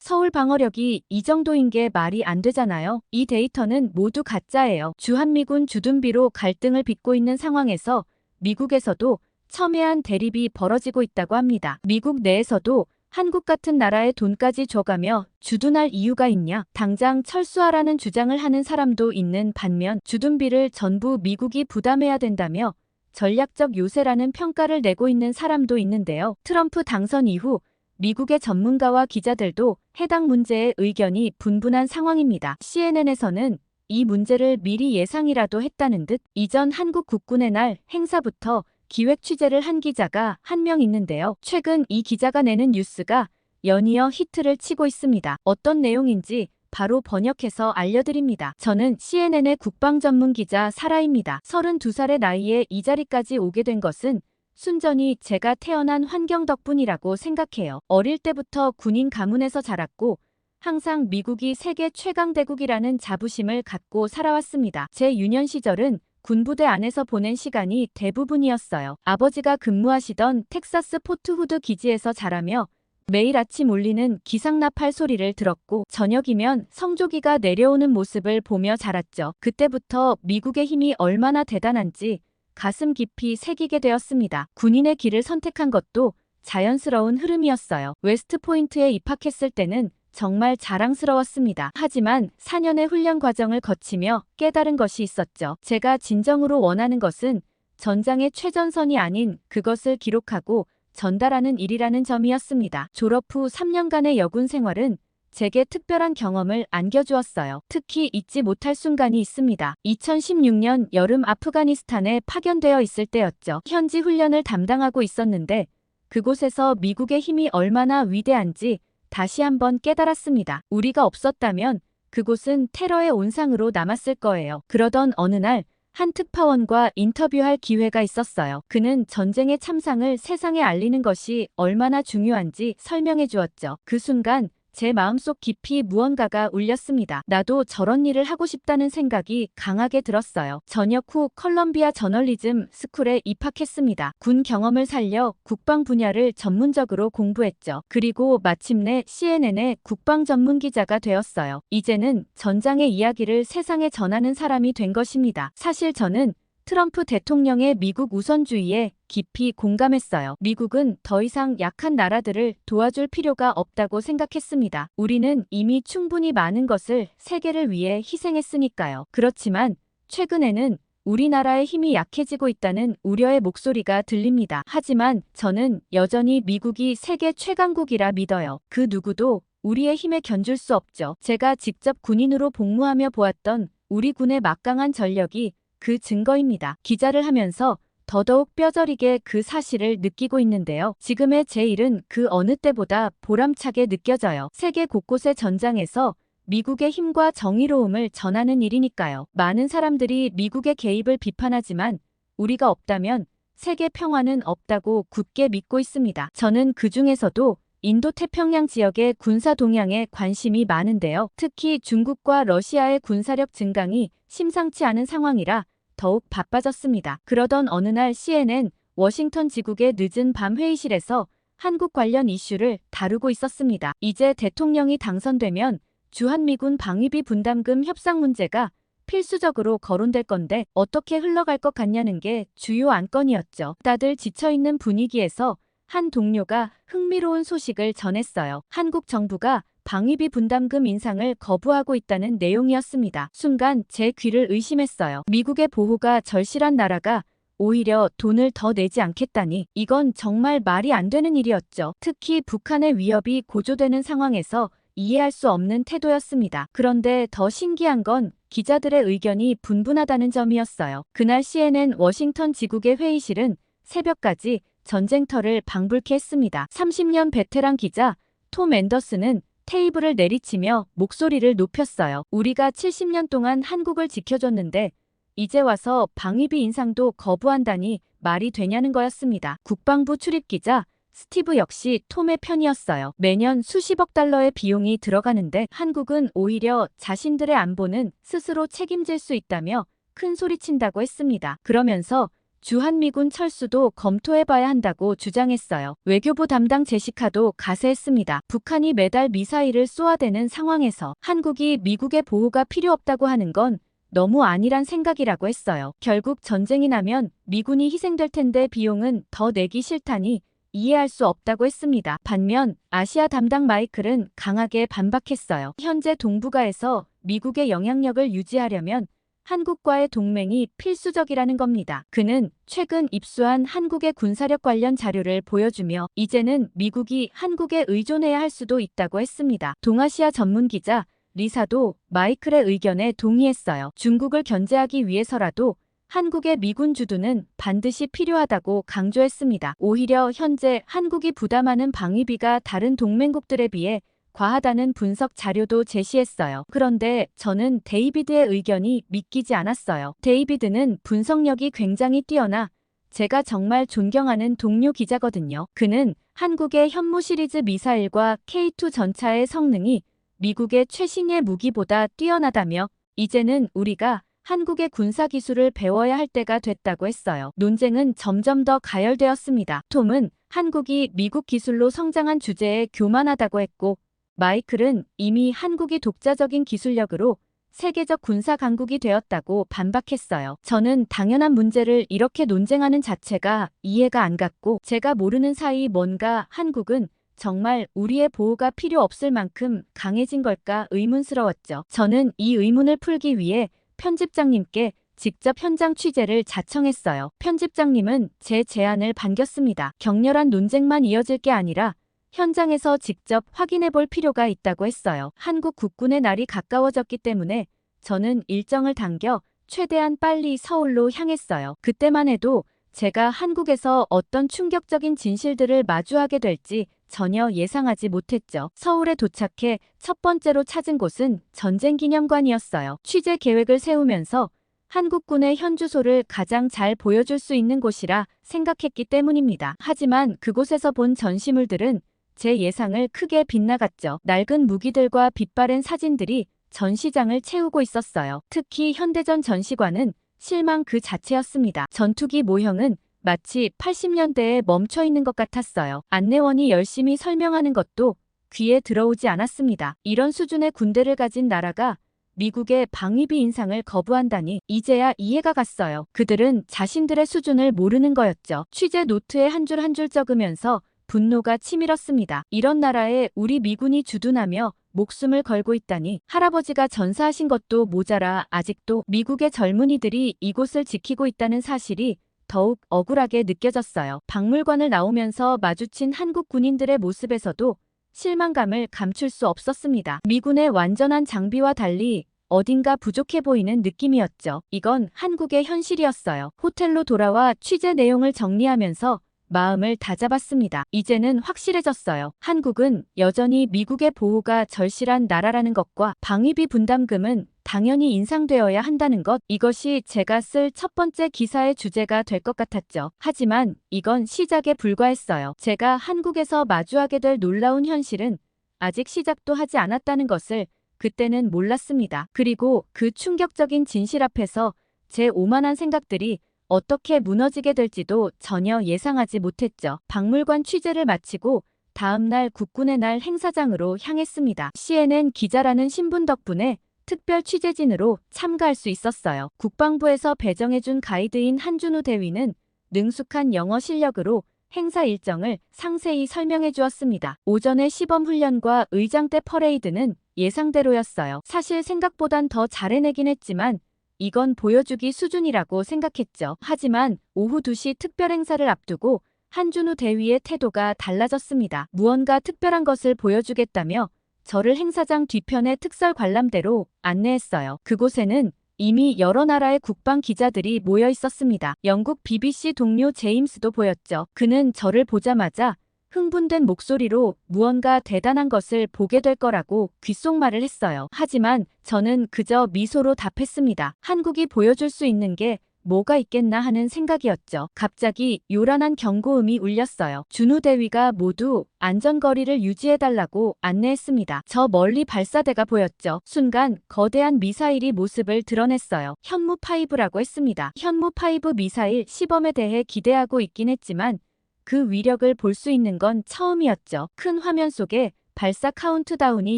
서울 방어력이 이 정도인 게 말이 안 되잖아요. 이 데이터는 모두 가짜예요. 주한미군 주둔비로 갈등을 빚고 있는 상황에서 미국에서도 첨예한 대립이 벌어지고 있다고 합니다. 미국 내에서도 한국 같은 나라에 돈까지 줘가며 주둔할 이유가 있냐? 당장 철수하라는 주장을 하는 사람도 있는 반면 주둔비를 전부 미국이 부담해야 된다며 전략적 요새라는 평가를 내고 있는 사람도 있는데요. 트럼프 당선 이후 미국의 전문가와 기자들도 해당 문제에 의견이 분분한 상황입니다. CNN에서는 이 문제를 미리 예상이라도 했다는 듯 이전 한국 국군의 날 행사부터 기획 취재를 한 기자가 한 명 있는데요. 최근 이 기자가 내는 뉴스가 연이어 히트를 치고 있습니다. 어떤 내용인지 바로 번역해서 알려드립니다. 저는 CNN의 국방 전문 기자 사라입니다. 32살의 나이에 이 자리까지 오게 된 것은 순전히 제가 태어난 환경 덕분이라고 생각해요. 어릴 때부터 군인 가문에서 자랐고 항상 미국이 세계 최강대국이라는 자부심을 갖고 살아왔습니다. 제 유년 시절은 군부대 안에서 보낸 시간이 대부분이었어요. 아버지가 근무하시던 텍사스 포트 후드 기지에서 자라며 매일 아침 울리는 기상나팔 소리를 들었고 저녁이면 성조기가 내려오는 모습을 보며 자랐죠. 그때부터 미국의 힘이 얼마나 대단한지 가슴 깊이 새기게 되었습니다. 군인의 길을 선택한 것도 자연스러운 흐름이었어요. 웨스트포인트에 입학했을 때는 정말 자랑스러웠습니다. 하지만 4년의 훈련 과정을 거치며 깨달은 것이 있었죠. 제가 진정으로 원하는 것은 전장의 최전선이 아닌 그것을 기록하고 전달하는 일이라는 점이었습니다. 졸업 후 3년간의 여군 생활은 제게 특별한 경험을 안겨주었어요. 특히 잊지 못할 순간이 있습니다. 2016년 여름 아프가니스탄에 파견되어 있을 때였죠. 현지 훈련을 담당하고 있었는데 그곳에서 미국의 힘이 얼마나 위대한지 다시 한번 깨달았습니다. 우리가 없었다면 그곳은 테러의 온상으로 남았을 거예요. 그러던 어느 날 한 특파원과 인터뷰할 기회가 있었어요. 그는 전쟁의 참상을 세상에 알리는 것이 얼마나 중요한지 설명해 주었죠. 그 순간 제 마음속 깊이 무언가가 울렸습니다. 나도 저런 일을 하고 싶다는 생각이 강하게 들었어요. 전역 후 컬럼비아 저널리즘 스쿨에 입학했습니다. 군 경험을 살려 국방 분야를 전문적으로 공부했죠. 그리고 마침내 CNN의 국방 전문 기자가 되었어요. 이제는 전장의 이야기를 세상에 전하는 사람이 된 것입니다. 사실 저는 트럼프 대통령의 미국 우선주의에 깊이 공감했어요. 미국은 더 이상 약한 나라들을 도와줄 필요가 없다고 생각했습니다. 우리는 이미 충분히 많은 것을 세계를 위해 희생했으니까요. 그렇지만 최근에는 우리나라의 힘이 약해지고 있다는 우려의 목소리가 들립니다. 하지만 저는 여전히 미국이 세계 최강국이라 믿어요. 그 누구도 우리의 힘에 견줄 수 없죠. 제가 직접 군인으로 복무하며 보았던 우리 군의 막강한 전력이 그 증거입니다. 기자를 하면서 더더욱 뼈저리게 그 사실을 느끼고 있는데요. 지금의 제 일은 그 어느 때보다 보람차게 느껴져요. 세계 곳곳의 전장에서 미국의 힘과 정의로움을 전하는 일이니까요. 많은 사람들이 미국의 개입을 비판하지만 우리가 없다면 세계 평화는 없다고 굳게 믿고 있습니다. 저는 그 중에서도 인도태평양 지역의 군사 동향에 관심이 많은데요. 특히 중국과 러시아의 군사력 증강이 심상치 않은 상황이라 더욱 바빠졌습니다. 그러던 어느 날 CNN 워싱턴 지국의 늦은 밤 회의실에서 한국 관련 이슈를 다루고 있었습니다. 이제 대통령이 당선되면 주한미군 방위비 분담금 협상 문제가 필수적으로 거론될 건데 어떻게 흘러갈 것 같냐는 게 주요 안건이었죠. 다들 지쳐있는 분위기에서 한 동료가 흥미로운 소식을 전했어요. 한국 정부가 방위비 분담금 인상을 거부하고 있다는 내용이었습니다. 순간 제 귀를 의심했어요. 미국의 보호가 절실한 나라가 오히려 돈을 더 내지 않겠다니 이건 정말 말이 안 되는 일이었죠. 특히 북한의 위협이 고조되는 상황에서 이해할 수 없는 태도였습니다. 그런데 더 신기한 건 기자들의 의견이 분분하다는 점이었어요. 그날 CNN 워싱턴 지국의 회의실은 새벽까지 전쟁터를 방불케 했습니다. 30년 베테랑 기자 톰 앤더슨은 테이블을 내리치며 목소리를 높였어요. 우리가 70년 동안 한국을 지켜줬는데 이제 와서 방위비 인상도 거부한다니 말이 되냐는 거였습니다. 국방부 출입기자 스티브 역시 톰의 편이었어요. 매년 수십억 달러의 비용이 들어가는데 한국은 오히려 자신들의 안보는 스스로 책임질 수 있다며 큰 소리친다고 했습니다. 그러면서 주한미군 철수도 검토해봐야 한다고 주장했어요. 외교부 담당 제시카도 가세했습니다. 북한이 매달 미사일을 쏘아대는 상황에서 한국이 미국의 보호가 필요 없다고 하는 건 너무 아니란 생각이라고 했어요. 결국 전쟁이 나면 미군이 희생될 텐데 비용은 더 내기 싫다니 이해할 수 없다고 했습니다. 반면 아시아 담당 마이클은 강하게 반박했어요. 현재 동북아에서 미국의 영향력을 유지하려면 한국과의 동맹이 필수적이라는 겁니다. 그는 최근 입수한 한국의 군사력 관련 자료를 보여주며 이제는 미국이 한국에 의존해야 할 수도 있다고 했습니다. 동아시아 전문 기자 리사도 마이클의 의견에 동의했어요. 중국을 견제하기 위해서라도 한국의 미군 주둔은 반드시 필요하다고 강조했습니다. 오히려 현재 한국이 부담하는 방위비가 다른 동맹국들에 비해 과하다는 분석 자료도 제시했어요. 그런데 저는 데이비드의 의견이 믿기지 않았어요. 데이비드는 분석력이 굉장히 뛰어나 제가 정말 존경하는 동료 기자거든요. 그는 한국의 현무 시리즈 미사일과 K2 전차의 성능이 미국의 최신의 무기보다 뛰어나다며 이제는 우리가 한국의 군사기술을 배워야 할 때가 됐다고 했어요. 논쟁은 점점 더 가열되었습니다. 톰은 한국이 미국 기술로 성장한 주제에 교만하다고 했고 마이클은 이미 한국이 독자적인 기술력으로 세계적 군사 강국이 되었다고 반박했어요. 저는 당연한 문제를 이렇게 논쟁하는 자체가 이해가 안 갔고 제가 모르는 사이 뭔가 한국은 정말 우리의 보호가 필요 없을 만큼 강해진 걸까 의문스러웠죠. 저는 이 의문을 풀기 위해 편집장님께 직접 현장 취재를 자청했어요. 편집장님은 제 제안을 반겼습니다. 격렬한 논쟁만 이어질 게 아니라 현장에서 직접 확인해 볼 필요가 있다고 했어요. 한국 국군의 날이 가까워졌기 때문에 저는 일정을 당겨 최대한 빨리 서울로 향했어요. 그때만 해도 제가 한국에서 어떤 충격적인 진실들을 마주하게 될지 전혀 예상하지 못했죠. 서울에 도착해 첫 번째로 찾은 곳은 전쟁기념관이었어요. 취재 계획을 세우면서 한국군의 현주소를 가장 잘 보여줄 수 있는 곳이라 생각했기 때문입니다. 하지만 그곳에서 본 전시물들은 제 예상을 크게 빗나갔죠. 낡은 무기들과 빛바랜 사진들이 전시장을 채우고 있었어요. 특히 현대전 전시관은 실망 그 자체였습니다. 전투기 모형은 마치 80년대에 멈춰 있는 것 같았어요. 안내원이 열심히 설명하는 것도 귀에 들어오지 않았습니다. 이런 수준의 군대를 가진 나라가 미국의 방위비 인상을 거부한다니 이제야 이해가 갔어요. 그들은 자신들의 수준을 모르는 거였죠. 취재 노트에 한 줄 한 줄 적으면서 분노가 치밀었습니다. 이런 나라에 우리 미군이 주둔하며 목숨을 걸고 있다니 할아버지가 전사하신 것도 모자라 아직도 미국의 젊은이들이 이곳을 지키고 있다는 사실이 더욱 억울하게 느껴졌어요. 박물관을 나오면서 마주친 한국 군인들의 모습에서도 실망감을 감출 수 없었습니다. 미군의 완전한 장비와 달리 어딘가 부족해 보이는 느낌이었죠. 이건 한국의 현실이었어요. 호텔로 돌아와 취재 내용을 정리하면서 마음을 다잡았습니다. 이제는 확실해졌어요. 한국은 여전히 미국의 보호가 절실한 나라라는 것과 방위비 분담금은 당연히 인상되어야 한다는 것, 이것이 제가 쓸 첫 번째 기사의 주제가 될 것 같았죠. 하지만 이건 시작에 불과했어요. 제가 한국에서 마주하게 될 놀라운 현실은 아직 시작도 하지 않았다는 것을 그때는 몰랐습니다. 그리고 그 충격적인 진실 앞에서 제 오만한 생각들이 어떻게 무너지게 될지도 전혀 예상하지 못했죠. 박물관 취재를 마치고 다음날 국군의 날 행사장으로 향했습니다. CNN 기자라는 신분 덕분에 특별 취재진으로 참가할 수 있었어요. 국방부에서 배정해준 가이드인 한준우 대위는 능숙한 영어 실력으로 행사 일정을 상세히 설명해 주었습니다. 오전에 시범훈련과 의장대 퍼레이드는 예상대로였어요. 사실 생각보단 더 잘 해내긴 했지만 이건 보여주기 수준이라고 생각했죠. 하지만 오후 2시 특별 행사를 앞두고 한준우 대위의 태도가 달라졌습니다. 무언가 특별한 것을 보여주겠다며 저를 행사장 뒤편의 특설 관람대로 안내했어요. 그곳에는 이미 여러 나라의 국방 기자들이 모여 있었습니다. 영국 BBC 동료 제임스도 보였죠. 그는 저를 보자마자 흥분된 목소리로 무언가 대단한 것을 보게 될 거라고 귓속말을 했어요. 하지만 저는 그저 미소로 답했습니다. 한국이 보여줄 수 있는 게 뭐가 있겠나 하는 생각이었죠. 갑자기 요란한 경고음이 울렸어요. 준우 대위가 모두 안전거리를 유지해달라고 안내했습니다. 저 멀리 발사대가 보였죠. 순간 거대한 미사일이 모습을 드러냈어요. 현무5라고 했습니다. 현무5 미사일 시범에 대해 기대하고 있긴 했지만 그 위력을 볼 수 있는 건 처음이었죠. 큰 화면 속에 발사 카운트다운이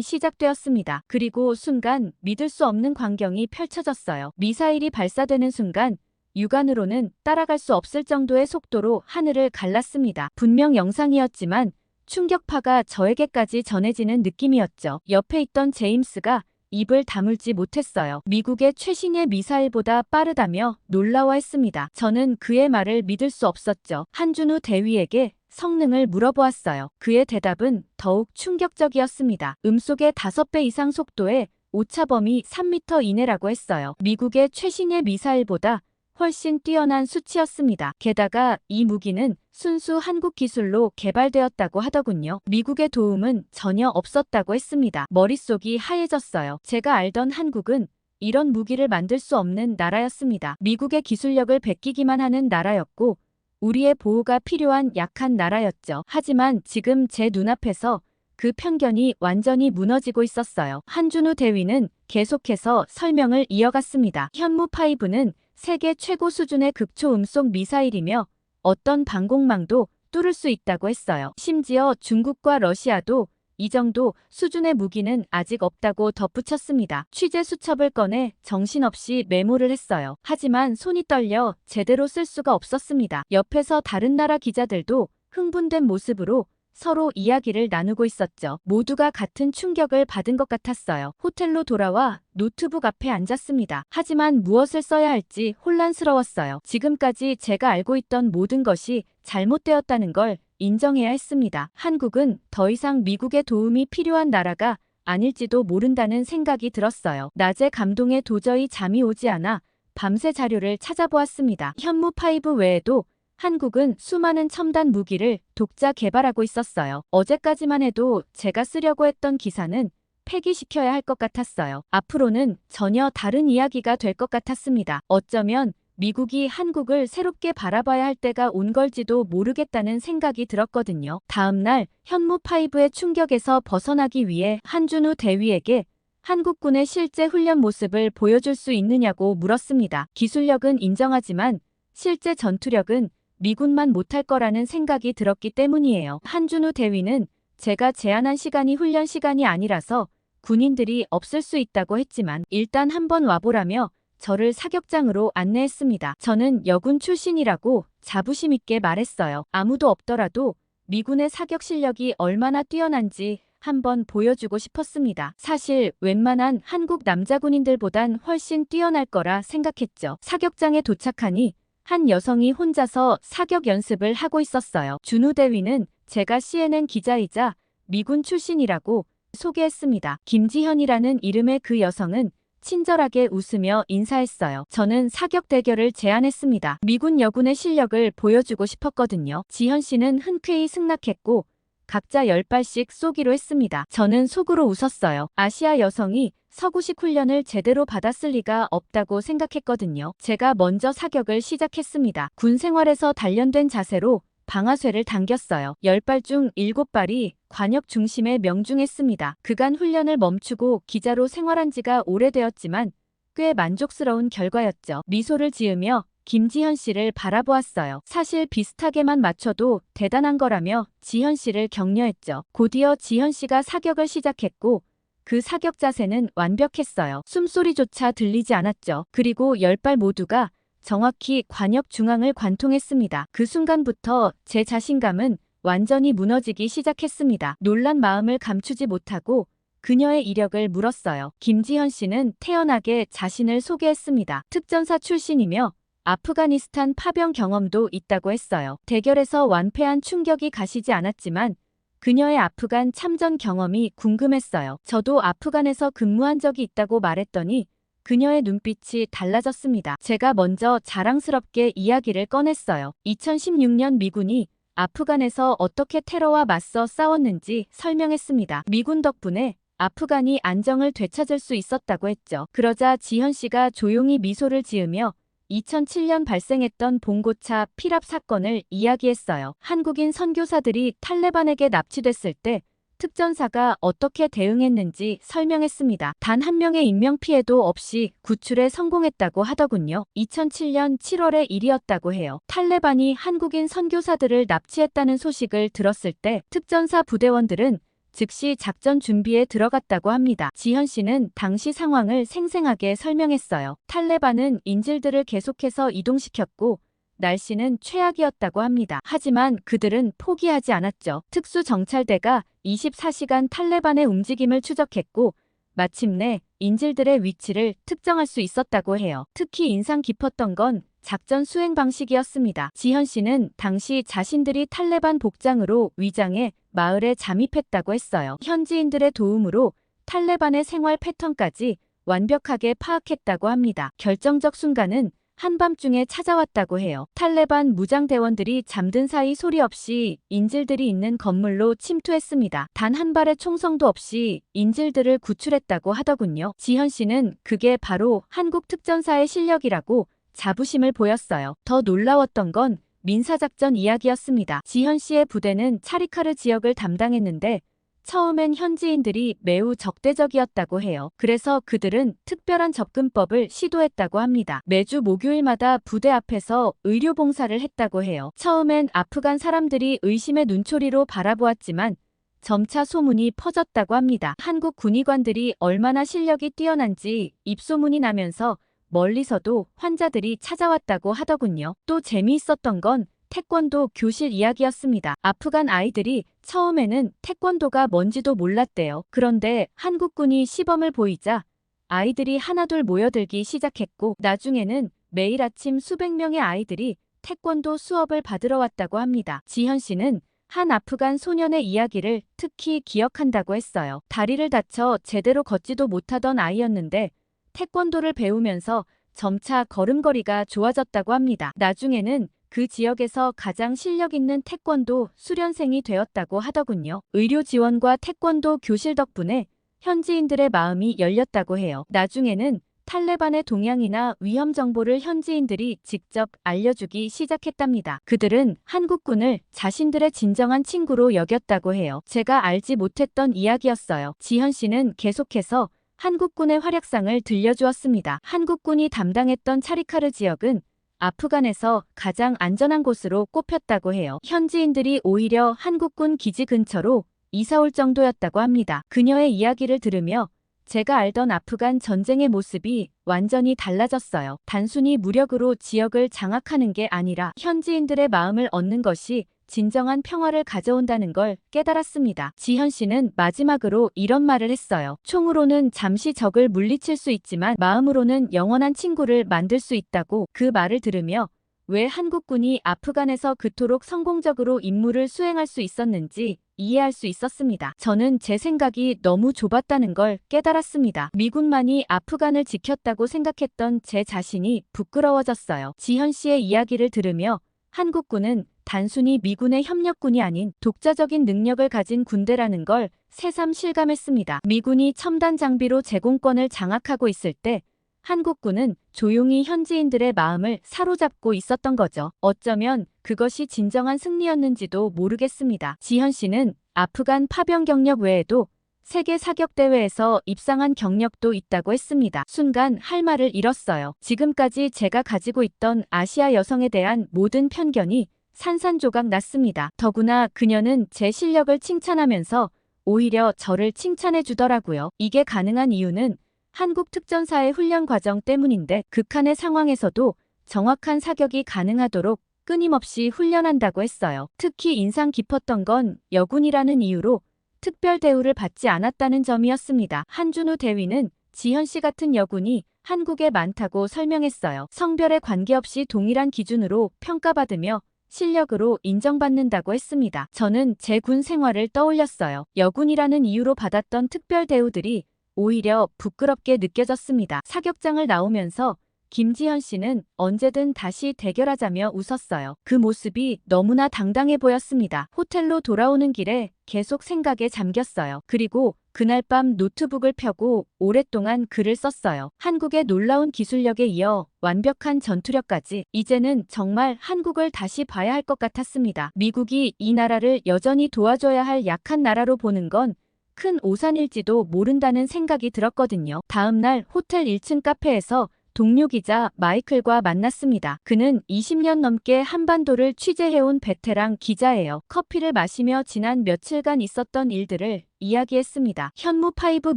시작되었습니다. 그리고 순간 믿을 수 없는 광경이 펼쳐졌어요. 미사일이 발사되는 순간 육안으로는 따라갈 수 없을 정도의 속도로 하늘을 갈랐습니다. 분명 영상이었지만 충격파가 저에게까지 전해지는 느낌이었죠. 옆에 있던 제임스가 입을 다물지 못했어요. 미국의 최신의 미사일보다 빠르다며 놀라워했습니다. 저는 그의 말을 믿을 수 없었죠. 한준우 대위에게 성능을 물어보았어요. 그의 대답은 더욱 충격적이었습니다. 음속의 5배 이상 속도에 오차범위 3m 이내라고 했어요. 미국의 최신의 미사일보다 훨씬 뛰어난 수치였습니다. 게다가 이 무기는 순수 한국 기술로 개발되었다고 하더군요. 미국의 도움은 전혀 없었다고 했습니다. 머릿속이 하얘졌어요. 제가 알던 한국은 이런 무기를 만들 수 없는 나라였습니다. 미국의 기술력을 베끼기만 하는 나라였고 우리의 보호가 필요한 약한 나라였죠. 하지만 지금 제 눈앞에서 그 편견이 완전히 무너지고 있었어요. 한준우 대위는 계속해서 설명을 이어갔습니다. 현무5는 세계 최고 수준의 극초음속 미사일이며 어떤 방공망도 뚫을 수 있다고 했어요. 심지어 중국과 러시아도 이 정도 수준의 무기는 아직 없다고 덧붙였습니다. 취재 수첩을 꺼내 정신없이 메모를 했어요. 하지만 손이 떨려 제대로 쓸 수가 없었습니다. 옆에서 다른 나라 기자들도 흥분된 모습으로 서로 이야기를 나누고 있었죠. 모두가 같은 충격을 받은 것 같았어요. 호텔로 돌아와 노트북 앞에 앉았습니다. 하지만 무엇을 써야 할지 혼란스러웠어요. 지금까지 제가 알고 있던 모든 것이 잘못되었다는 걸 인정해야 했습니다. 한국은 더 이상 미국의 도움이 필요한 나라가 아닐지도 모른다는 생각이 들었어요. 낮에 감동에 도저히 잠이 오지 않아 밤새 자료를 찾아보았습니다. 현무5 외에도 한국은 수많은 첨단 무기를 독자 개발하고 있었어요. 어제까지만 해도 제가 쓰려고 했던 기사는 폐기시켜야 할 것 같았어요. 앞으로는 전혀 다른 이야기가 될 것 같았습니다. 어쩌면 미국이 한국을 새롭게 바라봐야 할 때가 온 걸지도 모르겠다는 생각이 들었거든요. 다음 날 현무5의 충격에서 벗어나기 위해 한준우 대위에게 한국군의 실제 훈련 모습을 보여줄 수 있느냐고 물었습니다. 기술력은 인정하지만 실제 전투력은 미군만 못할 거라는 생각이 들었기 때문이에요. 한준우 대위는 제가 제안한 시간이 훈련 시간이 아니라서 군인들이 없을 수 있다고 했지만 일단 한번 와보라며 저를 사격장으로 안내했습니다. 저는 여군 출신이라고 자부심 있게 말했어요. 아무도 없더라도 미군의 사격 실력이 얼마나 뛰어난지 한번 보여주고 싶었습니다. 사실 웬만한 한국 남자 군인들보단 훨씬 뛰어날 거라 생각했죠. 사격장에 도착하니 한 여성이 혼자서 사격 연습을 하고 있었어요. 준우 대위는 제가 CNN 기자이자 미군 출신이라고 소개했습니다. 김지현이라는 이름의 그 여성은 친절하게 웃으며 인사했어요. 저는 사격 대결을 제안했습니다. 미군 여군의 실력을 보여주고 싶었거든요. 지현 씨는 흔쾌히 승낙했고 각자 10발씩 쏘기로 했습니다. 저는 속으로 웃었어요. 아시아 여성이 서구식 훈련을 제대로 받았을 리가 없다고 생각했거든요. 제가 먼저 사격을 시작했습니다. 군 생활에서 단련된 자세로 방아쇠를 당겼어요. 10발 중 7발이 관역 중심에 명중했습니다. 그간 훈련을 멈추고 기자로 생활한 지가 오래되었지만 꽤 만족스러운 결과였죠. 미소를 지으며 김지현 씨를 바라보았어요. 사실 비슷하게만 맞춰도 대단한 거라며 지현 씨를 격려했죠. 곧이어 지현 씨가 사격을 시작했고 그 사격 자세는 완벽했어요. 숨소리조차 들리지 않았죠. 그리고 10발 모두가 정확히 관역 중앙을 관통했습니다. 그 순간부터 제 자신감은 완전히 무너지기 시작했습니다. 놀란 마음을 감추지 못하고 그녀의 이력을 물었어요. 김지현 씨는 태연하게 자신을 소개했습니다. 특전사 출신이며 아프가니스탄 파병 경험도 있다고 했어요. 대결에서 완패한 충격이 가시지 않았지만 그녀의 아프간 참전 경험이 궁금했어요. 저도 아프간에서 근무한 적이 있다고 말했더니 그녀의 눈빛이 달라졌습니다. 제가 먼저 자랑스럽게 이야기를 꺼냈어요. 2016년 미군이 아프간에서 어떻게 테러와 맞서 싸웠는지 설명했습니다. 미군 덕분에 아프간이 안정을 되찾을 수 있었다고 했죠. 그러자 지현 씨가 조용히 미소를 지으며 2007년 발생했던 봉고차 피랍 사건을 이야기했어요. 한국인 선교사들이 탈레반에게 납치됐을 때 특전사가 어떻게 대응했는지 설명했습니다. 단 한 명의 인명피해도 없이 구출에 성공했다고 하더군요. 2007년 7월의 일이었다고 해요. 탈레반이 한국인 선교사들을 납치했다는 소식을 들었을 때 특전사 부대원들은 즉시 작전 준비에 들어갔다고 합니다. 지현 씨는 당시 상황을 생생하게 설명했어요. 탈레반은 인질들을 계속해서 이동시켰고 날씨는 최악이었다고 합니다. 하지만 그들은 포기하지 않았죠. 특수정찰대가 24시간 탈레반의 움직임을 추적했고 마침내 인질들의 위치를 특정할 수 있었다고 해요. 특히 인상 깊었던 건 작전 수행 방식이었습니다. 지현 씨는 당시 자신들이 탈레반 복장으로 위장해 마을에 잠입했다고 했어요. 현지인들의 도움으로 탈레반의 생활 패턴까지 완벽하게 파악했다고 합니다. 결정적 순간은 한밤중에 찾아왔다고 해요. 탈레반 무장대원들이 잠든 사이 소리 없이 인질들이 있는 건물로 침투했습니다. 단 한 발의 총성도 없이 인질들을 구출했다고 하더군요. 지현 씨는 그게 바로 한국 특전사의 실력이라고 자부심을 보였어요. 더 놀라웠던 건 민사작전 이야기였습니다. 지현 씨의 부대는 차리카르 지역을 담당했는데 처음엔 현지인들이 매우 적대적이었다고 해요. 그래서 그들은 특별한 접근법을 시도했다고 합니다. 매주 목요일마다 부대 앞에서 의료봉사를 했다고 해요. 처음엔 아프간 사람들이 의심의 눈초리로 바라보았지만 점차 소문이 퍼졌다고 합니다. 한국 군의관들이 얼마나 실력이 뛰어난지 입소문이 나면서 멀리서도 환자들이 찾아왔다고 하더군요. 또 재미있었던 건 태권도 교실 이야기였습니다. 아프간 아이들이 처음에는 태권도가 뭔지도 몰랐대요. 그런데 한국군이 시범을 보이자 아이들이 하나둘 모여들기 시작했고 나중에는 매일 아침 수백 명의 아이들이 태권도 수업을 받으러 왔다고 합니다. 지현 씨는 한 아프간 소년의 이야기를 특히 기억한다고 했어요. 다리를 다쳐 제대로 걷지도 못하던 아이였는데 태권도를 배우면서 점차 걸음걸이가 좋아졌다고 합니다. 나중에는 그 지역에서 가장 실력 있는 태권도 수련생이 되었다고 하더군요. 의료 지원과 태권도 교실 덕분에 현지인들의 마음이 열렸다고 해요. 나중에는 탈레반의 동향이나 위험 정보를 현지인들이 직접 알려주기 시작했답니다. 그들은 한국군을 자신들의 진정한 친구로 여겼다고 해요. 제가 알지 못했던 이야기였어요. 지현 씨는 계속해서 한국군의 활약상을 들려주었습니다. 한국군이 담당했던 차리카르 지역은 아프간에서 가장 안전한 곳으로 꼽혔다고 해요. 현지인들이 오히려 한국군 기지 근처로 이사올 정도였다고 합니다. 그녀의 이야기를 들으며 제가 알던 아프간 전쟁의 모습이 완전히 달라졌어요. 단순히 무력으로 지역을 장악하는 게 아니라 현지인들의 마음을 얻는 것이 진정한 평화를 가져온다는 걸 깨달았습니다. 지현 씨는 마지막으로 이런 말을 했어요. 총으로는 잠시 적을 물리칠 수 있지만 마음으로는 영원한 친구를 만들 수 있다고. 그 말을 들으며 왜 한국군이 아프간에서 그토록 성공적으로 임무를 수행할 수 있었는지 이해할 수 있었습니다. 저는 제 생각이 너무 좁았다는 걸 깨달았습니다. 미군만이 아프간을 지켰다고 생각했던 제 자신이 부끄러워졌어요. 지현 씨의 이야기를 들으며 한국군은 단순히 미군의 협력군이 아닌 독자적인 능력을 가진 군대라는 걸 새삼 실감했습니다. 미군이 첨단 장비로 제공권을 장악하고 있을 때 한국군은 조용히 현지인들의 마음을 사로잡고 있었던 거죠. 어쩌면 그것이 진정한 승리였는지도 모르겠습니다. 지현 씨는 아프간 파병 경력 외에도 세계 사격 대회에서 입상한 경력도 있다고 했습니다. 순간 할 말을 잃었어요. 지금까지 제가 가지고 있던 아시아 여성에 대한 모든 편견이 산산조각 났습니다. 더구나 그녀는 제 실력을 칭찬하면서 오히려 저를 칭찬해 주더라고요. 이게 가능한 이유는 한국 특전사의 훈련 과정 때문인데 극한의 상황에서도 정확한 사격이 가능하도록 끊임없이 훈련한다고 했어요. 특히 인상 깊었던 건 여군이라는 이유로 특별 대우를 받지 않았다는 점이었습니다. 한준우 대위는 지현 씨 같은 여군이 한국에 많다고 설명했어요. 성별에 관계없이 동일한 기준으로 평가받으며 실력으로 인정받는다고 했습니다. 저는 제 군 생활을 떠올렸어요. 여군이라는 이유로 받았던 특별 대우들이 오히려 부끄럽게 느껴졌습니다. 사격장을 나오면서 김지현 씨는 언제든 다시 대결하자며 웃었어요. 그 모습이 너무나 당당해 보였습니다. 호텔로 돌아오는 길에 계속 생각에 잠겼어요. 그리고 그날 밤 노트북을 펴고 오랫동안 글을 썼어요. 한국의 놀라운 기술력에 이어 완벽한 전투력까지 이제는 정말 한국을 다시 봐야 할 것 같았습니다. 미국이 이 나라를 여전히 도와줘야 할 약한 나라로 보는 건 큰 오산일지도 모른다는 생각이 들었거든요. 다음 날 호텔 1층 카페에서 동료 기자 마이클과 만났습니다. 그는 20년 넘게 한반도를 취재해온 베테랑 기자예요. 커피를 마시며 지난 며칠간 있었던 일들을 이야기했습니다. 현무5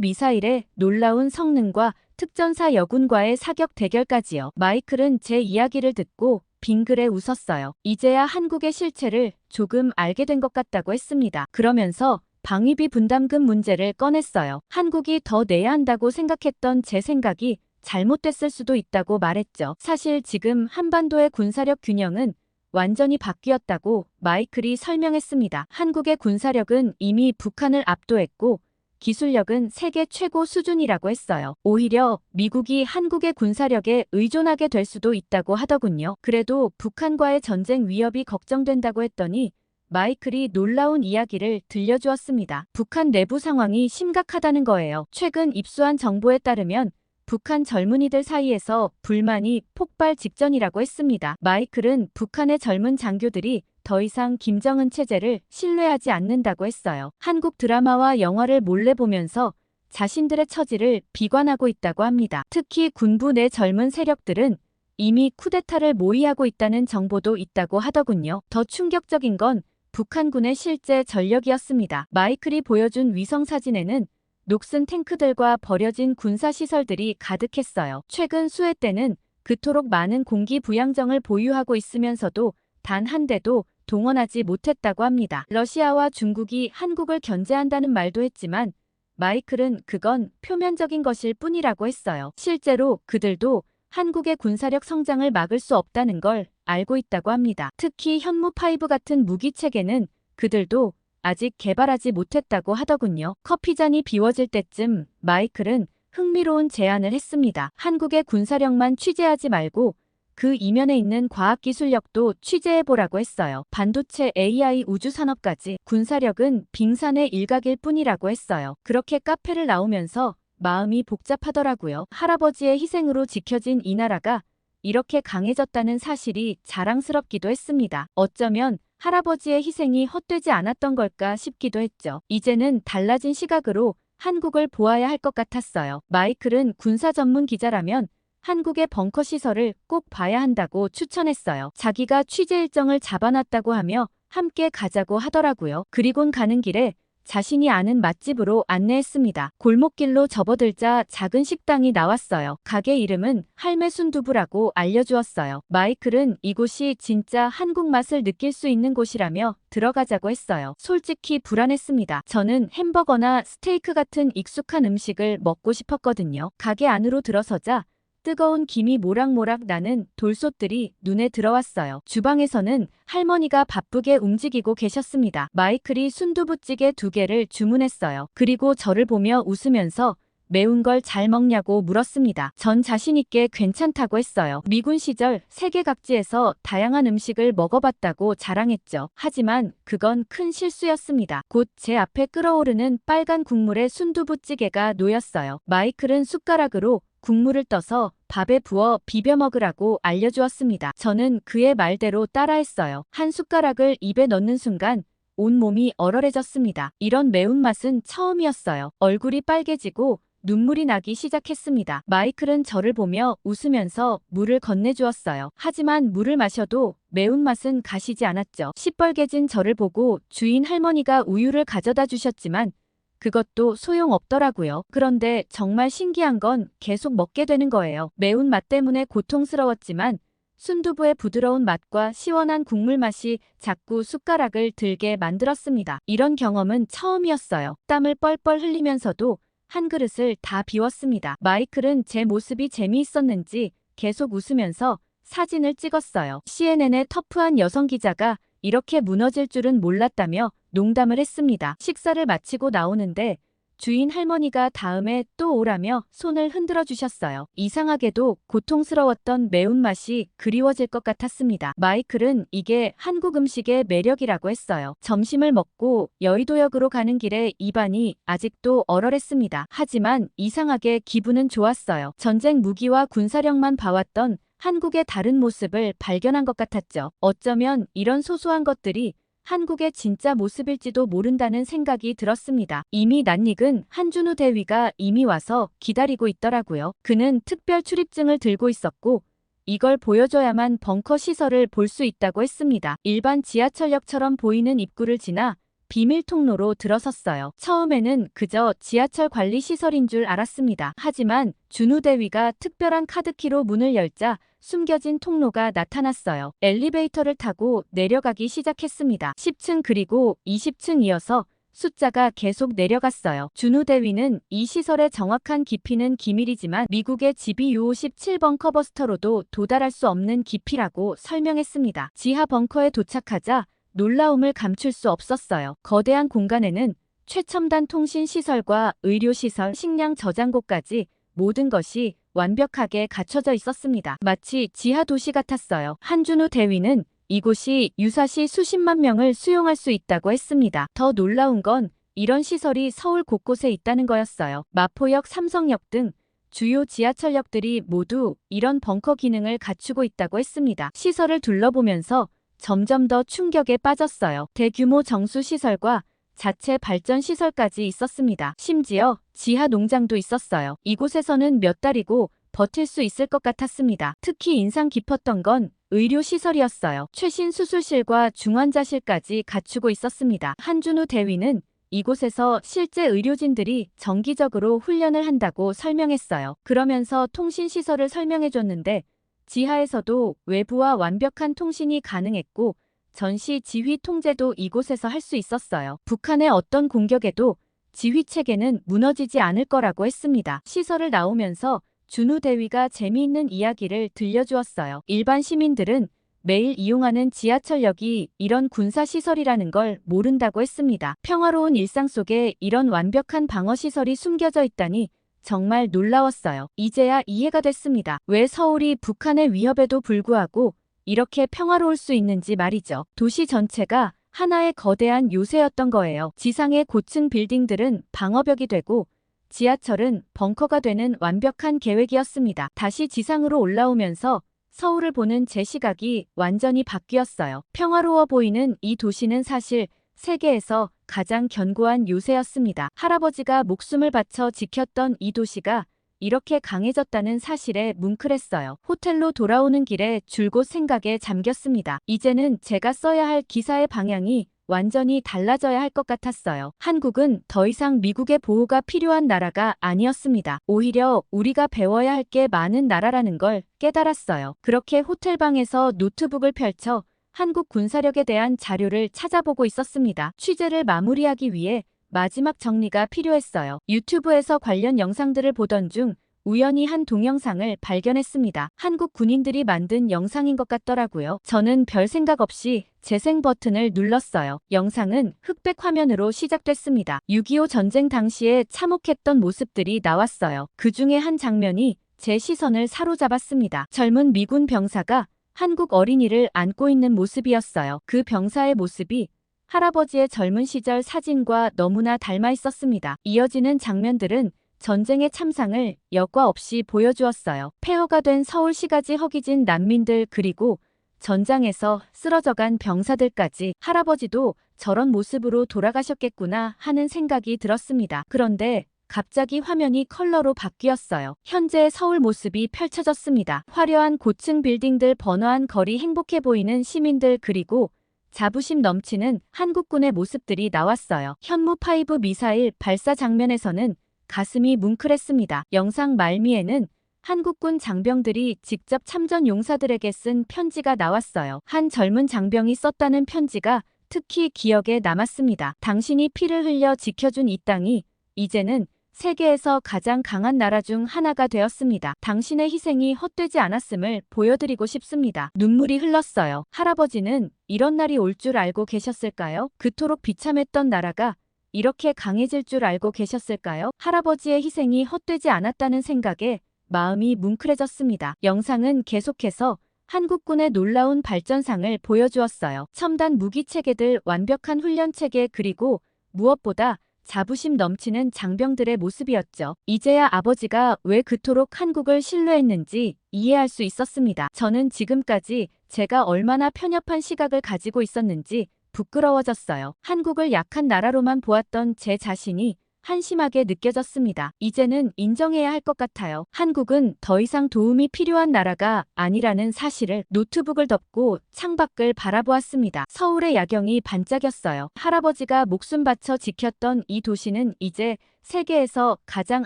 미사일의 놀라운 성능과 특전사 여군과의 사격 대결까지요. 마이클은 제 이야기를 듣고 빙그레 웃었어요. 이제야 한국의 실체를 조금 알게 된 것 같다고 했습니다. 그러면서 방위비 분담금 문제를 꺼냈어요. 한국이 더 내야 한다고 생각했던 제 생각이 잘못됐을 수도 있다고 말했죠. 사실 지금 한반도의 군사력 균형은 완전히 바뀌었다고 마이클이 설명했습니다. 한국의 군사력은 이미 북한을 압도했고 기술력은 세계 최고 수준이라고 했어요. 오히려 미국이 한국의 군사력에 의존하게 될 수도 있다고 하더군요. 그래도 북한과의 전쟁 위협이 걱정된다고 했더니 마이클이 놀라운 이야기를 들려주었습니다. 북한 내부 상황이 심각하다는 거예요. 최근 입수한 정보에 따르면 북한 젊은이들 사이에서 불만이 폭발 직전이라고 했습니다. 마이클은 북한의 젊은 장교들이 더 이상 김정은 체제를 신뢰하지 않는다고 했어요. 한국 드라마와 영화를 몰래 보면서 자신들의 처지를 비관하고 있다고 합니다. 특히 군부 내 젊은 세력들은 이미 쿠데타를 모의하고 있다는 정보도 있다고 하더군요. 더 충격적인 건 북한군의 실제 전력이었습니다. 마이클이 보여준 위성 사진에는 녹슨 탱크들과 버려진 군사시설들이 가득했어요. 최근 수해 때는 그토록 많은 공기 부양정을 보유하고 있으면서도 단 한 대도 동원하지 못했다고 합니다. 러시아와 중국이 한국을 견제한다는 말도 했지만 마이클은 그건 표면적인 것일 뿐이라고 했어요. 실제로 그들도 한국의 군사력 성장을 막을 수 없다는 걸 알고 있다고 합니다. 특히 현무5 같은 무기 체계는 그들도 아직 개발하지 못했다고 하더군요. 커피잔이 비워질 때쯤 마이클은 흥미로운 제안을 했습니다. 한국의 군사력만 취재하지 말고 그 이면에 있는 과학기술력도 취재해보라고 했어요. 반도체, AI, 우주산업까지 군사력은 빙산의 일각일 뿐이라고 했어요. 그렇게 카페를 나오면서 마음이 복잡하더라고요. 할아버지의 희생으로 지켜진 이 나라가 이렇게 강해졌다는 사실이 자랑스럽기도 했습니다. 어쩌면 할아버지의 희생이 헛되지 않았던 걸까 싶기도 했죠. 이제는 달라진 시각으로 한국을 보아야 할 것 같았어요. 마이클은 군사 전문 기자라면 한국의 벙커 시설을 꼭 봐야 한다고 추천했어요. 자기가 취재 일정을 잡아놨다고 하며 함께 가자고 하더라고요. 그리곤 가는 길에 자신이 아는 맛집으로 안내했습니다. 골목길로 접어들자 작은 식당이 나왔어요. 가게 이름은 할매 순두부라고 알려주었어요. 마이클은 이곳이 진짜 한국 맛을 느낄 수 있는 곳이라며 들어가자고 했어요. 솔직히 불안했습니다. 저는 햄버거나 스테이크 같은 익숙한 음식을 먹고 싶었거든요. 가게 안으로 들어서자 뜨거운 김이 모락모락 나는 돌솥들이 눈에 들어왔어요. 주방에서는 할머니가 바쁘게 움직이고 계셨습니다. 마이클이 순두부찌개 2개를 주문했어요. 그리고 저를 보며 웃으면서 매운 걸 잘 먹냐고 물었습니다. 전 자신있게 괜찮다고 했어요. 미군 시절 세계 각지에서 다양한 음식을 먹어봤다고 자랑했죠. 하지만 그건 큰 실수였습니다. 곧 제 앞에 끓어오르는 빨간 국물에 순두부찌개가 놓였어요. 마이클은 숟가락으로 국물을 떠서 밥에 부어 비벼 먹으라고 알려주었습니다. 저는 그의 말대로 따라했어요. 한 숟가락을 입에 넣는 순간 온몸이 얼얼해졌습니다. 이런 매운맛은 처음이었어요. 얼굴이 빨개지고 눈물이 나기 시작했습니다. 마이클은 저를 보며 웃으면서 물을 건네주었어요. 하지만 물을 마셔도 매운맛은 가시지 않았죠. 시뻘개진 저를 보고 주인 할머니가 우유를 가져다 주셨지만 그것도 소용없더라고요. 그런데 정말 신기한 건 계속 먹게 되는 거예요. 매운맛 때문에 고통스러웠지만 순두부의 부드러운 맛과 시원한 국물 맛이 자꾸 숟가락을 들게 만들었습니다. 이런 경험은 처음이었어요. 땀을 뻘뻘 흘리면서도 한 그릇을 다 비웠습니다. 마이클은 제 모습이 재미있었는지 계속 웃으면서 사진을 찍었어요. CNN의 터프한 여성 기자가 이렇게 무너질 줄은 몰랐다며 농담을 했습니다. 식사를 마치고 나오는데 주인 할머니가 다음에 또 오라며 손을 흔들어 주셨어요. 이상하게도 고통스러웠던 매운맛이 그리워질 것 같았습니다. 마이클은 이게 한국 음식의 매력이라고 했어요. 점심을 먹고 여의도역으로 가는 길에 입안이 아직도 얼얼했습니다. 하지만 이상하게 기분은 좋았어요. 전쟁 무기와 군사력만 봐왔던 한국의 다른 모습을 발견한 것 같았죠. 어쩌면 이런 소소한 것들이 한국의 진짜 모습일지도 모른다는 생각이 들었습니다. 이미 낯익은 한준우 대위가 이미 와서 기다리고 있더라고요. 그는 특별 출입증을 들고 있었고 이걸 보여줘야만 벙커 시설을 볼 수 있다고 했습니다. 일반 지하철역처럼 보이는 입구를 지나 비밀 통로로 들어섰어요. 처음에는 그저 지하철 관리 시설인 줄 알았습니다. 하지만 준우 대위가 특별한 카드키로 문을 열자 숨겨진 통로가 나타났어요. 엘리베이터를 타고 내려가기 시작했습니다. 10층 그리고 20층 이어서 숫자가 계속 내려갔어요. 준우 대위는 이 시설의 정확한 깊이는 기밀이지만 미국의 GBU 57 벙커버스터로도 도달할 수 없는 깊이라고 설명했습니다. 지하 벙커에 도착하자 놀라움을 감출 수 없었어요. 거대한 공간에는 최첨단 통신 시설과 의료 시설, 식량 저장고까지 모든 것이 완벽하게 갖춰져 있었습니다. 마치 지하 도시 같았어요. 한준우 대위는 이곳이 유사시 수십만 명을 수용할 수 있다고 했습니다. 더 놀라운 건 이런 시설이 서울 곳곳에 있다는 거였어요. 마포역, 삼성역 등 주요 지하철역들이 모두 이런 벙커 기능을 갖추고 있다고 했습니다. 시설을 둘러보면서 점점 더 충격에 빠졌어요. 대규모 정수시설과 자체 발전시설까지 있었습니다. 심지어 지하 농장도 있었어요. 이곳에서는 몇 달이고 버틸 수 있을 것 같았습니다. 특히 인상 깊었던 건 의료시설이었어요. 최신 수술실과 중환자실까지 갖추고 있었습니다. 한준우 대위는 이곳에서 실제 의료진들이 정기적으로 훈련을 한다고 설명했어요. 그러면서 통신시설을 설명해줬는데 지하에서도 외부와 완벽한 통신이 가능했고 전시 지휘 통제도 이곳에서 할 수 있었어요. 북한의 어떤 공격에도 지휘체계는 무너지지 않을 거라고 했습니다. 시설을 나오면서 준우 대위가 재미있는 이야기를 들려주었어요. 일반 시민들은 매일 이용하는 지하철역이 이런 군사시설이라는 걸 모른다고 했습니다. 평화로운 일상 속에 이런 완벽한 방어시설이 숨겨져 있다니 정말 놀라웠어요. 이제야 이해가 됐습니다. 왜 서울이 북한의 위협에도 불구하고 이렇게 평화로울 수 있는지 말이죠. 도시 전체가 하나의 거대한 요새였던 거예요. 지상의 고층 빌딩들은 방어벽이 되고 지하철은 벙커가 되는 완벽한 계획이었습니다. 다시 지상으로 올라오면서 서울을 보는 제 시각이 완전히 바뀌었어요. 평화로워 보이는 이 도시는 사실 세계에서 가장 견고한 요새였습니다. 할아버지가 목숨을 바쳐 지켰던 이 도시가 이렇게 강해졌다는 사실에 뭉클했어요. 호텔로 돌아오는 길에 줄곧 생각에 잠겼습니다. 이제는 제가 써야 할 기사의 방향이 완전히 달라져야 할 것 같았어요. 한국은 더 이상 미국의 보호가 필요한 나라가 아니었습니다. 오히려 우리가 배워야 할 게 많은 나라라는 걸 깨달았어요. 그렇게 호텔방에서 노트북을 펼쳐 한국 군사력에 대한 자료를 찾아보고 있었습니다. 취재를 마무리하기 위해 마지막 정리가 필요했어요. 유튜브에서 관련 영상들을 보던 중 우연히 한 동영상을 발견했습니다. 한국 군인들이 만든 영상인 것 같더라고요. 저는 별 생각 없이 재생 버튼을 눌렀어요. 영상은 흑백 화면으로 시작됐습니다. 6.25 전쟁 당시에 참혹했던 모습들이 나왔어요. 그 중에 한 장면이 제 시선을 사로잡았습니다. 젊은 미군 병사가 한국 어린이를 안고 있는 모습이었어요. 그 병사의 모습이 할아버지의 젊은 시절 사진과 너무나 닮아 있었습니다. 이어지는 장면들은 전쟁의 참상을 여과 없이 보여주었어요. 폐허가 된 서울시가지 허기진 난민들 그리고 전장에서 쓰러져간 병사들까지 할아버지도 저런 모습으로 돌아가셨겠구나 하는 생각이 들었습니다. 그런데 갑자기 화면이 컬러로 바뀌었어요. 현재의 서울 모습이 펼쳐졌습니다. 화려한 고층 빌딩들, 번화한 거리, 행복해 보이는 시민들 그리고 자부심 넘치는 한국군의 모습들이 나왔어요. 현무5 미사일 발사 장면에서는 가슴이 뭉클했습니다. 영상 말미에는 한국군 장병들이 직접 참전 용사들에게 쓴 편지가 나왔어요. 한 젊은 장병이 썼다는 편지가 특히 기억에 남았습니다. 당신이 피를 흘려 지켜준 이 땅이 이제는 세계에서 가장 강한 나라 중 하나가 되었습니다. 당신의 희생이 헛되지 않았음을 보여드리고 싶습니다. 눈물이 흘렀어요. 할아버지는 이런 날이 올 줄 알고 계셨을까요? 그토록 비참했던 나라가 이렇게 강해질 줄 알고 계셨을까요? 할아버지의 희생이 헛되지 않았다는 생각에 마음이 뭉클해졌습니다. 영상은 계속해서 한국군의 놀라운 발전상을 보여주었어요. 첨단 무기체계들, 완벽한 훈련체계, 그리고 무엇보다 자부심 넘치는 장병들의 모습이었죠. 이제야 아버지가 왜 그토록 한국을 신뢰했는지 이해할 수 있었습니다. 저는 지금까지 제가 얼마나 편협한 시각을 가지고 있었는지 부끄러워졌어요. 한국을 약한 나라로만 보았던 제 자신이 한심하게 느껴졌습니다. 이제는 인정해야 할 것 같아요. 한국은 더 이상 도움이 필요한 나라가 아니라는 사실을. 노트북을 덮고 창밖을 바라보았습니다. 서울의 야경이 반짝였어요. 할아버지가 목숨 바쳐 지켰던 이 도시는 이제 세계에서 가장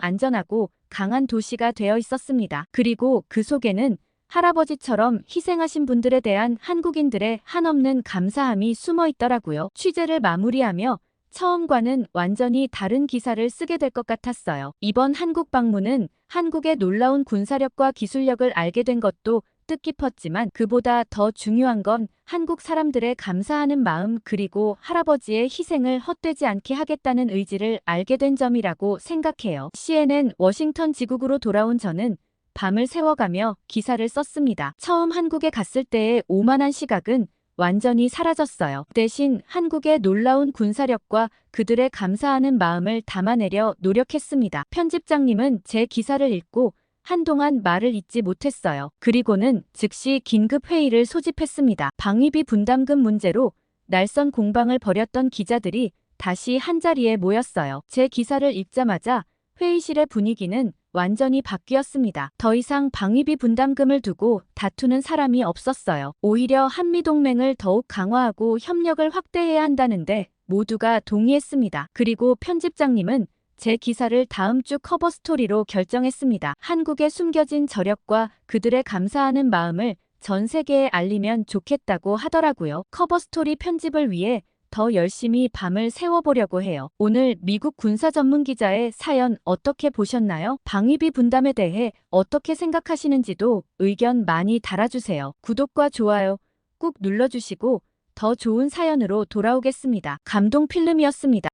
안전하고 강한 도시가 되어 있었습니다. 그리고 그 속에는 할아버지처럼 희생하신 분들에 대한 한국인들의 한없는 감사함이 숨어 있더라고요. 취재를 마무리하며 처음과는 완전히 다른 기사를 쓰게 될 것 같았어요. 이번 한국 방문은 한국의 놀라운 군사력과 기술력을 알게 된 것도 뜻깊었지만 그보다 더 중요한 건 한국 사람들의 감사하는 마음, 그리고 할아버지의 희생을 헛되지 않게 하겠다는 의지를 알게 된 점이라고 생각해요. CNN 워싱턴 지국으로 돌아온 저는 밤을 새워가며 기사를 썼습니다. 처음 한국에 갔을 때의 오만한 시각은 완전히 사라졌어요. 대신 한국의 놀라운 군사력과 그들의 감사하는 마음을 담아내려 노력했습니다. 편집장님은 제 기사를 읽고 한동안 말을 잇지 못했어요. 그리고는 즉시 긴급 회의를 소집했습니다. 방위비 분담금 문제로 날선 공방을 벌였던 기자들이 다시 한자리에 모였어요. 제 기사를 읽자마자 회의실의 분위기는 완전히 바뀌었습니다. 더 이상 방위비 분담금을 두고 다투는 사람이 없었어요. 오히려 한미동맹을 더욱 강화하고 협력을 확대해야 한다는데 모두가 동의했습니다. 그리고 편집장님은 제 기사를 다음 주 커버 스토리로 결정했습니다. 한국의 숨겨진 저력과 그들의 감사하는 마음을 전 세계에 알리면 좋겠다고 하더라고요. 커버 스토리 편집을 위해 더 열심히 밤을 새워보려고 해요. 오늘 미국 군사 전문 기자의 사연 어떻게 보셨나요? 방위비 분담에 대해 어떻게 생각하시는지도 의견 많이 달아주세요. 구독과 좋아요 꾹 눌러주시고 더 좋은 사연으로 돌아오겠습니다. 감동 필름이었습니다.